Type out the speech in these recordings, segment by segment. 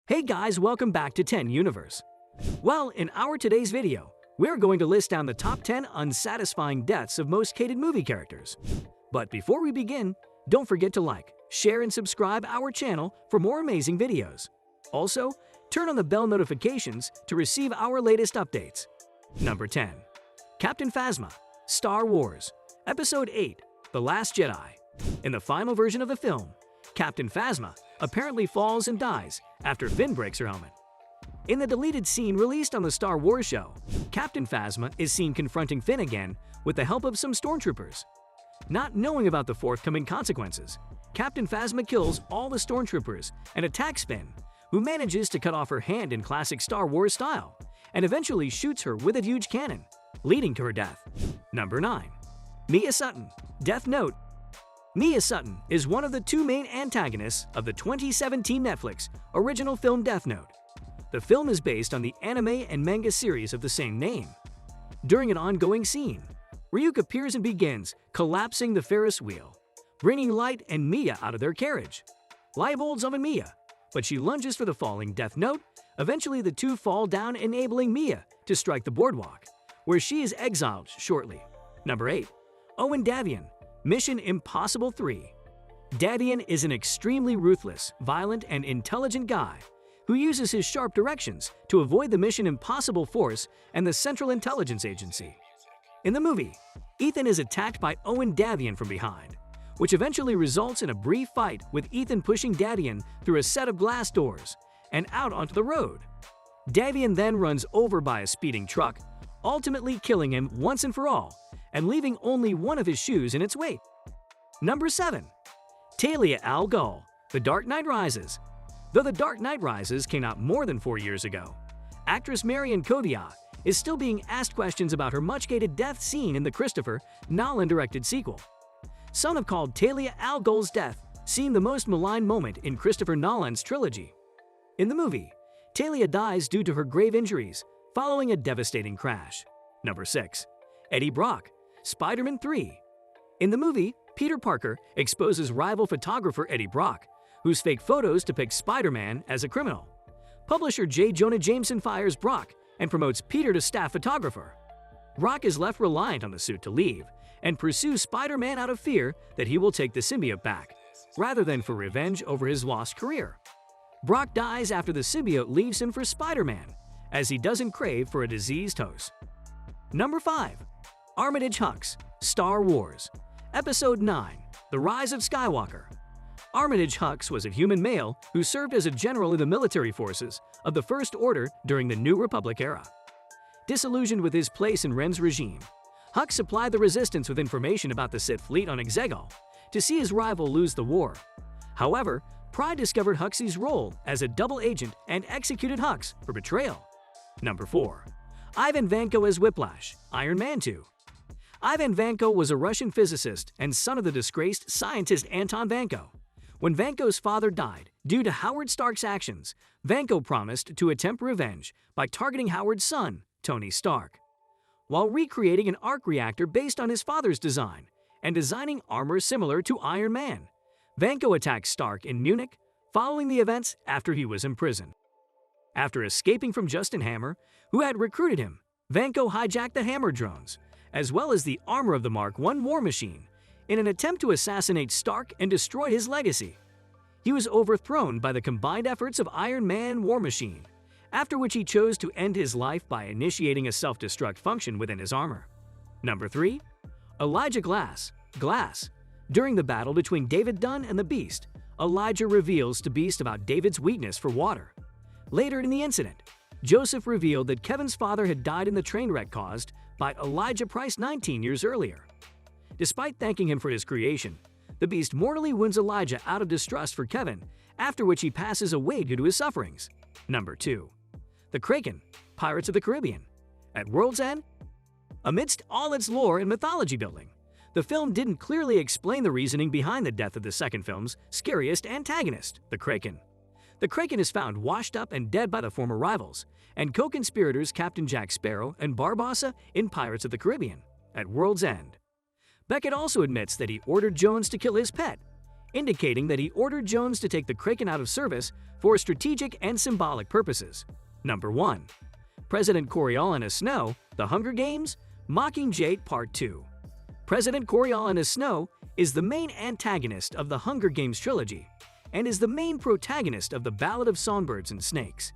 Hey guys, welcome back to 10 Universe. Well, in our today's video, we're going to list down the top 10 unsatisfying deaths of most hated movie characters. But before we begin, don't forget to like, share, and subscribe our channel for more amazing videos. Also, turn on the bell notifications to receive our latest updates. Number 10. Captain Phasma, Star Wars, Episode 8, The Last Jedi. In the final version of the film, Captain Phasma apparently falls and dies after Finn breaks her helmet. In the deleted scene released on the Star Wars show, Captain Phasma is seen confronting Finn again with the help of some stormtroopers. Not knowing about the forthcoming consequences, Captain Phasma kills all the stormtroopers and attacks Finn, who manages to cut off her hand in classic Star Wars style, and eventually shoots her with a huge cannon, leading to her death. Number 9. Mia Sutton, Death Note. Mia Sutton is one of the two main antagonists of the 2017 Netflix original film Death Note. The film is based on the anime and manga series of the same name. During an ongoing scene, Ryuk appears and begins collapsing the Ferris wheel, bringing Light and Mia out of their carriage. Light holds on Mia, but she lunges for the falling Death Note. Eventually, the two fall down, enabling Mia to strike the boardwalk, where she is exiled shortly. Number 8. Owen Davian, Mission Impossible 3. Davian is an extremely ruthless, violent, and intelligent guy who uses his sharp directions to avoid the Mission Impossible Force and the Central Intelligence Agency. In the movie, Ethan is attacked by Owen Davian from behind, which eventually results in a brief fight with Ethan pushing Davian through a set of glass doors and out onto the road. Davian then runs over by a speeding truck, ultimately killing him once and for all, and leaving only one of his shoes in its wake. Number 7. Talia al Ghul, The Dark Knight Rises. Though The Dark Knight Rises came out more than 4 years ago, actress Marion Cotillard is still being asked questions about her much-hated death scene in the Christopher Nolan-directed sequel. Some have called Talia al Ghul's death scene the most maligned moment in Christopher Nolan's trilogy. In the movie, Talia dies due to her grave injuries following a devastating crash. Number 6. Eddie Brock, Spider-Man 3. In the movie, Peter Parker exposes rival photographer Eddie Brock, whose fake photos depict Spider-Man as a criminal. Publisher J. Jonah Jameson fires Brock and promotes Peter to staff photographer. Brock is left reliant on the suit to leave and pursues Spider-Man out of fear that he will take the symbiote back, rather than for revenge over his lost career. Brock dies after the symbiote leaves him for Spider-Man, as he doesn't crave for a diseased host. Number 5. Armitage Hux, Star Wars, Episode 9, The Rise of Skywalker. Armitage Hux was a human male who served as a general in the military forces of the First Order during the New Republic era. Disillusioned with his place in Ren's regime, Hux supplied the Resistance with information about the Sith fleet on Exegol to see his rival lose the war. However, Pride discovered Hux's role as a double agent and executed Hux for betrayal. Number 4. Ivan Vanko as Whiplash, Iron Man 2. Ivan Vanko was a Russian physicist and son of the disgraced scientist Anton Vanko. When Vanko's father died due to Howard Stark's actions, Vanko promised to attempt revenge by targeting Howard's son, Tony Stark, while recreating an arc reactor based on his father's design and designing armor similar to Iron Man. Vanko attacked Stark in Munich following the events after he was imprisoned. After escaping from Justin Hammer, who had recruited him, Vanko hijacked the Hammer drones, as well as the armor of the Mark I war machine, in an attempt to assassinate Stark and destroy his legacy. He was overthrown by the combined efforts of Iron Man and War Machine, after which he chose to end his life by initiating a self-destruct function within his armor. Number 3. Elijah Glass, Glass. During the battle between David Dunn and the Beast, Elijah reveals to Beast about David's weakness for water. Later in the incident, Joseph revealed that Kevin's father had died in the train wreck caused by Elijah Price 19 years earlier. Despite thanking him for his creation, the Beast mortally wounds Elijah out of distrust for Kevin, after which he passes away due to his sufferings. Number 2. The Kraken, Pirates of the Caribbean. At World's End? Amidst all its lore and mythology building, the film didn't clearly explain the reasoning behind the death of the second film's scariest antagonist, the Kraken. The Kraken is found washed up and dead by the former rivals and co-conspirators Captain Jack Sparrow and Barbossa in Pirates of the Caribbean, at World's End. Beckett also admits that he ordered Jones to kill his pet, indicating that he ordered Jones to take the Kraken out of service for strategic and symbolic purposes. Number 1. President Coriolanus Snow, The Hunger Games, Mockingjay Part 2. President Coriolanus Snow is the main antagonist of the Hunger Games trilogy and is the main protagonist of the Ballad of Songbirds and Snakes.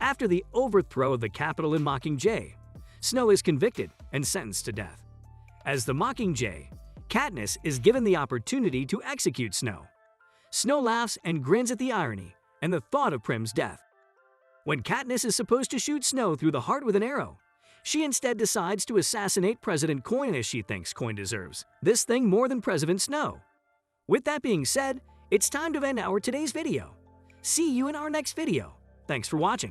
After the overthrow of the Capitol in Mockingjay, Snow is convicted and sentenced to death. As the Mockingjay, Katniss is given the opportunity to execute Snow. Snow laughs and grins at the irony and the thought of Prim's death. When Katniss is supposed to shoot Snow through the heart with an arrow, she instead decides to assassinate President Coin as she thinks Coin deserves this thing more than President Snow. With that being said, it's time to end our today's video. See you in our next video. Thanks for watching.